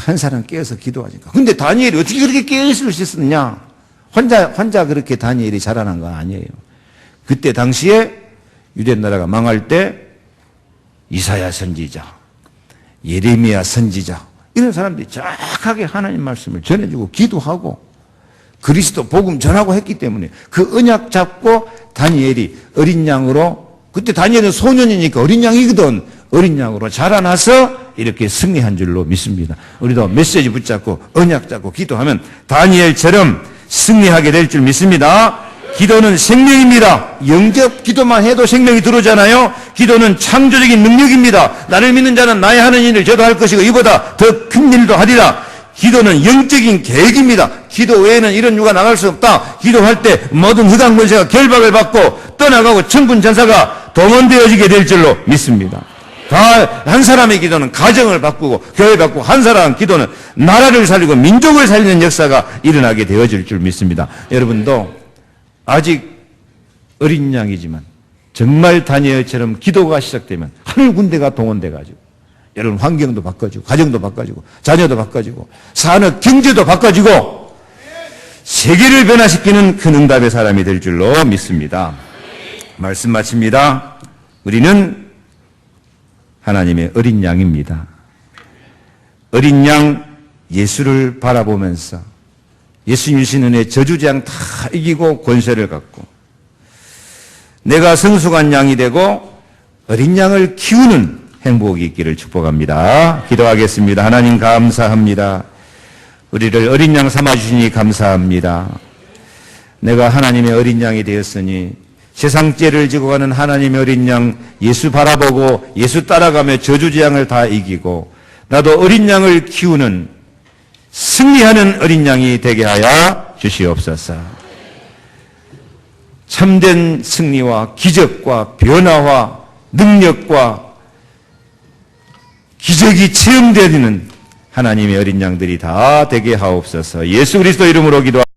한 사람 깨어서 기도하니까. 근데 다니엘이 어떻게 그렇게 깨어있을 수 있었느냐? 혼자 그렇게 다니엘이 자라난 건 아니에요. 그때 당시에 유대 나라가 망할 때 이사야 선지자, 예레미야 선지자, 이런 사람들이 정확하게 하나님 말씀을 전해주고 기도하고 그리스도 복음 전하고 했기 때문에 그 언약 잡고 다니엘이 어린 양으로, 그때 다니엘은 소년이니까 어린 양이거든, 어린 양으로 자라나서 이렇게 승리한 줄로 믿습니다. 우리도 메시지 붙잡고 언약 잡고 기도하면 다니엘처럼 승리하게 될 줄 믿습니다. 기도는 생명입니다. 영접 기도만 해도 생명이 들어오잖아요. 기도는 창조적인 능력입니다. 나를 믿는 자는 나의 하는 일을 저도 할 것이고 이보다 더 큰 일도 하리라. 기도는 영적인 계획입니다. 기도 외에는 이런 유가 나갈 수 없다. 기도할 때 모든 흑암 권세가 결박을 받고 떠나가고 천군 천사가 동원되어지게 될 줄로 믿습니다. 다 한 사람의 기도는 가정을 바꾸고 교회 바꾸고, 한 사람 기도는 나라를 살리고 민족을 살리는 역사가 일어나게 되어질 줄 믿습니다. 여러분도 아직 어린 양이지만 정말 다니엘처럼 기도가 시작되면 하늘 군대가 동원돼가지고 여러분 환경도 바꿔지고 가정도 바꿔지고 자녀도 바꿔지고 산업 경제도 바꿔지고 세계를 변화시키는 큰 응답의 사람이 될 줄로 믿습니다. 말씀 마칩니다. 우리는 하나님의 어린 양입니다. 어린 양 예수를 바라보면서 예수님 주신 은혜 저주재앙 다 이기고 권세를 갖고 내가 성숙한 양이 되고 어린 양을 키우는 행복이 있기를 축복합니다. 기도하겠습니다. 하나님 감사합니다. 우리를 어린 양 삼아주시니 감사합니다. 내가 하나님의 어린 양이 되었으니 세상 죄를 지고 가는 하나님의 어린 양 예수 바라보고 예수 따라가며 저주재앙을 다 이기고 나도 어린 양을 키우는 승리하는 어린 양이 되게 하여 주시옵소서. 참된 승리와 기적과 변화와 능력과 기적이 체험되는 하나님의 어린 양들이 다 되게 하옵소서. 예수 그리스도 이름으로 기도합니다.